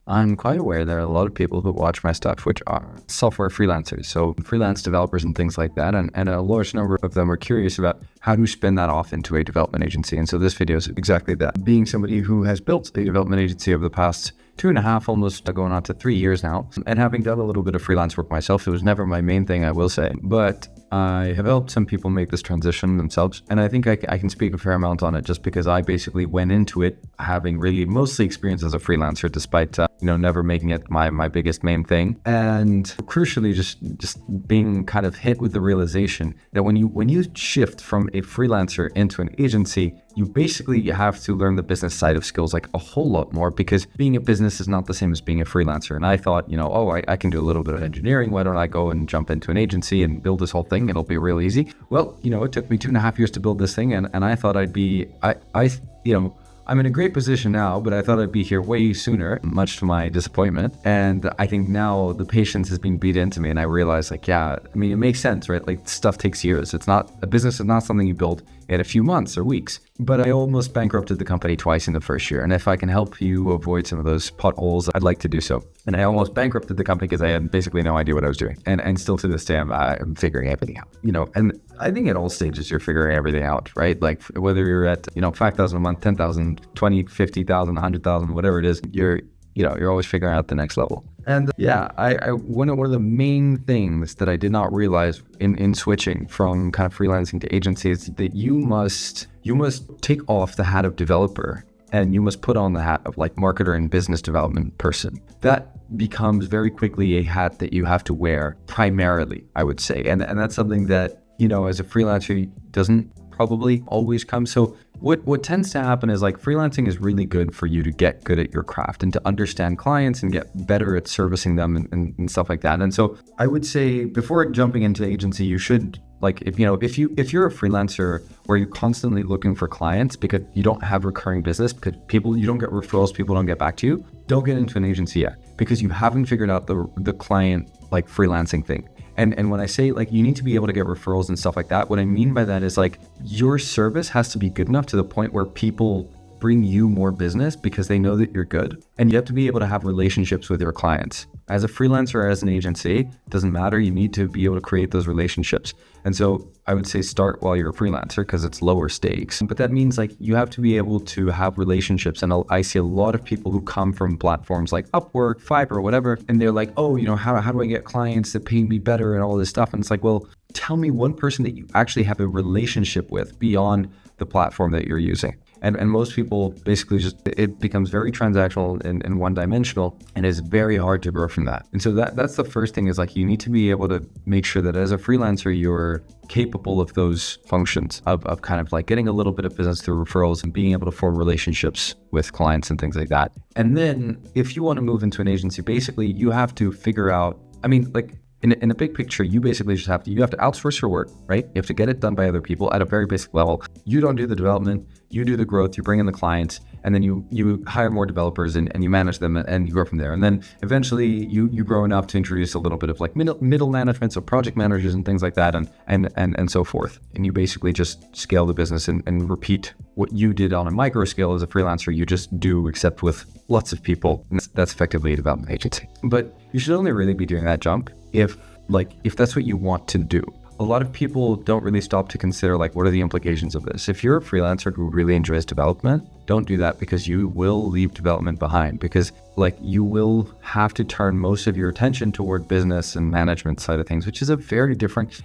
I'm quite aware there are a lot of people who watch my stuff, which are software freelancers, so freelance developers and things like that. And a large number of them are curious about how to spin that off into a development agency. And so this video is exactly that. Being somebody who has built a development agency over the past 2.5, almost going on to 3 years now, and having done a little bit of freelance work myself, it was never my main thing, I will say, but I have helped some people make this transition themselves, and I think I can speak a fair amount on it just because I basically went into it having really mostly experience as a freelancer, despite never making it my biggest main thing, and crucially just being kind of hit with the realization that when you shift from a freelancer into an agency, you basically have to learn the business side of skills like a whole lot more, because being a business is not the same as being a freelancer. And I thought, I can do a little bit of engineering. Why don't I go and jump into an agency and build this whole thing? It'll be real easy. Well, it took me 2.5 years to build this thing, and I thought I'm in a great position now, but I thought I'd be here way sooner, much to my disappointment. And I think now the patience has been beat into me, and I realized it makes sense, right? Like, stuff takes years. A business is not something you build in a few months or weeks. But I almost bankrupted the company twice in the first year. And if I can help you avoid some of those potholes, I'd like to do so. And I almost bankrupted the company because I had basically no idea what I was doing. And still to this day, I'm figuring everything out, and I think at all stages, you're figuring everything out, right? Like, whether you're at, 5,000 a month, 10,000, 20, 50,000, 100,000, whatever it is, you're always figuring out the next level. And one of the main things that I did not realize in switching from kind of freelancing to agency is that you must take off the hat of developer and you must put on the hat of like marketer and business development person. That becomes very quickly a hat that you have to wear primarily, I would say. And that's something that, as a freelancer doesn't probably always come. So what tends to happen is, like, freelancing is really good for you to get good at your craft and to understand clients and get better at servicing them and stuff like that. And so I would say before jumping into agency, you should, like, if you're a freelancer where you're constantly looking for clients because you don't have recurring business, because you don't get referrals, people don't get back to you, don't get into an agency yet, because you haven't figured out the client, like, freelancing thing. And when I say, like, you need to be able to get referrals and stuff like that, what I mean by that is, like, your service has to be good enough to the point where people bring you more business because they know that you're good. And you have to be able to have relationships with your clients. As a freelancer or as an agency, doesn't matter, you need to be able to create those relationships. And so I would say start while you're a freelancer because it's lower stakes. But that means, like, you have to be able to have relationships. And I see a lot of people who come from platforms like Upwork, Fiverr, or whatever, and they're like, oh, how do I get clients that pay me better and all this stuff? And it's like, well, tell me one person that you actually have a relationship with beyond the platform that you're using. And most people basically it becomes very transactional and one-dimensional, and it's very hard to grow from that. And so that's the first thing, is, like, you need to be able to make sure that as a freelancer, you're capable of those functions of kind of like getting a little bit of business through referrals and being able to form relationships with clients and things like that. And then if you want to move into an agency, basically you have to figure out, in a big picture, you basically just have to outsource your work, right? You have to get it done by other people at a very basic level. You don't do the development, you do the growth, you bring in the clients, and then you hire more developers and you manage them and you grow from there. And then eventually you grow enough to introduce a little bit of like middle management, so project managers and things like that, and so forth. And you basically just scale the business and repeat what you did on a micro scale as a freelancer, you just do, except with lots of people. And that's effectively a development agency. But you should only really be doing that jump if that's what you want to do. A lot of people don't really stop to consider, like, what are the implications of this? If you're a freelancer who really enjoys development, don't do that, because you will leave development behind, because, like, you will have to turn most of your attention toward business and management side of things, which is a very different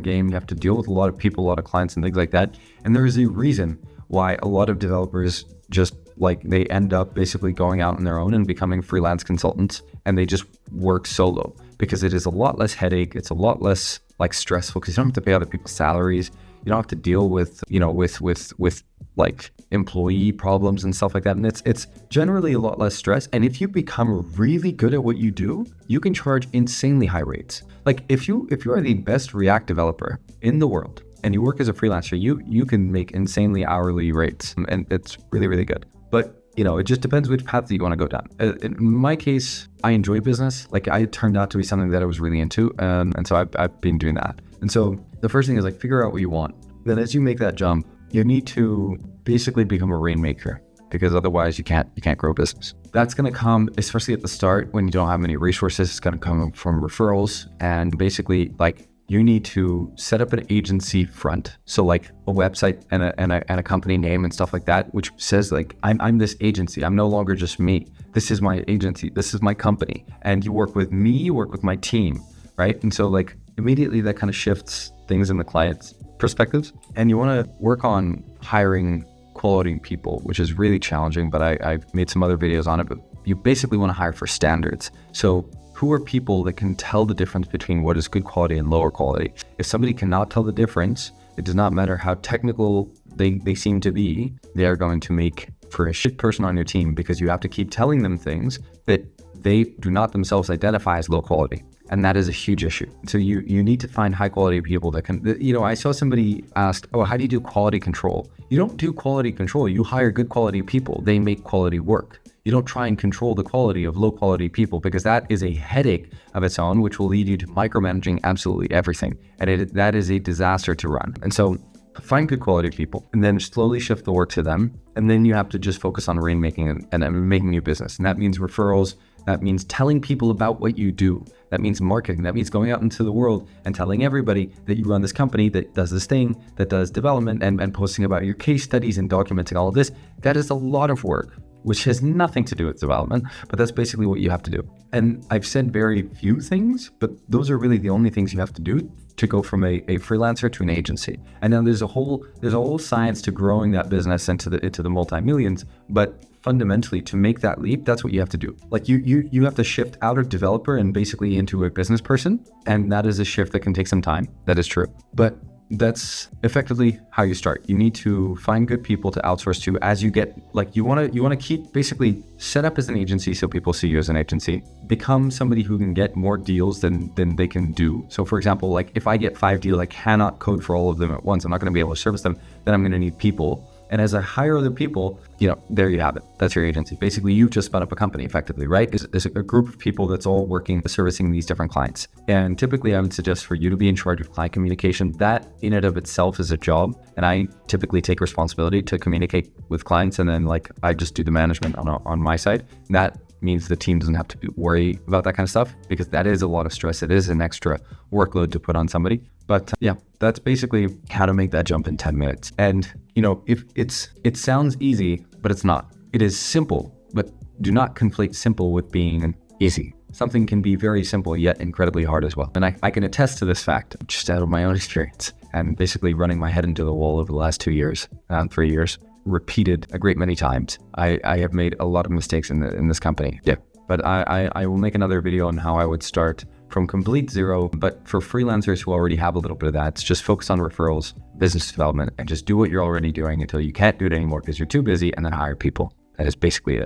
game. You have to deal with a lot of people, a lot of clients and things like that. And there is a reason why a lot of developers just, like, they end up basically going out on their own and becoming freelance consultants, and they just work solo, because it is a lot less headache. It's a lot less, like, stressful, because you don't have to pay other people's salaries. You don't have to deal with, with like employee problems and stuff like that. And it's generally a lot less stress. And if you become really good at what you do, you can charge insanely high rates. Like, if you are the best React developer in the world and you work as a freelancer, you can make insanely hourly rates, and it's really, really good. But it just depends which path that you want to go down. In my case, I enjoy business. Like, it turned out to be something that I was really into. And so I've been doing that. And so the first thing is, like, figure out what you want. Then as you make that jump, you need to basically become a rainmaker. because otherwise you can't grow business. That's going to come, especially at the start when you don't have any resources. It's going to come from referrals, and basically like you need to set up an agency front. So like a website and a company name and stuff like that, which says like, I'm this agency. I'm no longer just me. This is my agency. This is my company. And you work with me, you work with my team, right? And so like immediately that kind of shifts things in the client's perspectives. And you want to work on hiring quality people, which is really challenging, but I've made some other videos on it. But you basically want to hire for standards. So who are people that can tell the difference between what is good quality and lower quality? If somebody cannot tell the difference, it does not matter how technical they seem to be, they are going to make for a shit person on your team, because you have to keep telling them things that they do not themselves identify as low quality. And that is a huge issue. So you need to find high quality people that can, I saw somebody asked, oh, how do you do quality control? You don't do quality control. You hire good quality people. They make quality work. You don't try and control the quality of low quality people, because that is a headache of its own, which will lead you to micromanaging absolutely everything. And that is a disaster to run. And so find good quality people and then slowly shift the work to them. And then you have to just focus on rainmaking and making new business. And that means referrals. That means telling people about what you do. That means marketing. That means going out into the world and telling everybody that you run this company that does this thing, that does development, and posting about your case studies and documenting all of this. That is a lot of work, which has nothing to do with development, but that's basically what you have to do. And I've said very few things, but those are really the only things you have to do to go from a freelancer to an agency. And now there's a whole science to growing that business into the multi-millions, but fundamentally to make that leap, that's what you have to do. Like you have to shift out of developer and basically into a business person. And that is a shift that can take some time. That is true. But that's effectively how you start. You need to find good people to outsource to as you get, like you want to keep basically set up as an agency so people see you as an agency. Become somebody who can get more deals than they can do. So for example, like if I get 5 deals, I cannot code for all of them at once. I'm not going to be able to service them. Then I'm going to need people. And as I hire other people, there you have it. That's your agency. Basically, you've just spun up a company effectively, right? It's a group of people that's all working, servicing these different clients. And typically, I would suggest for you to be in charge of client communication. That in and of itself is a job. And I typically take responsibility to communicate with clients. And then I just do the management on my side. And that means the team doesn't have to worry about that kind of stuff, because that is a lot of stress. It is an extra workload to put on somebody. But yeah, that's basically how to make that jump in 10 minutes. And if it sounds easy, but it's not. It is simple, but do not conflate simple with being easy. Something can be very simple yet incredibly hard as well. And I can attest to this fact just out of my own experience and basically running my head into the wall over the last 2 years, 3 years, repeated a great many times. I have made a lot of mistakes in this company. Yeah, but I will make another video on how I would start from complete zero. But for freelancers who already have a little bit of that, it's just focus on referrals, business development, and just do what you're already doing until you can't do it anymore because you're too busy, and then hire people. That is basically it.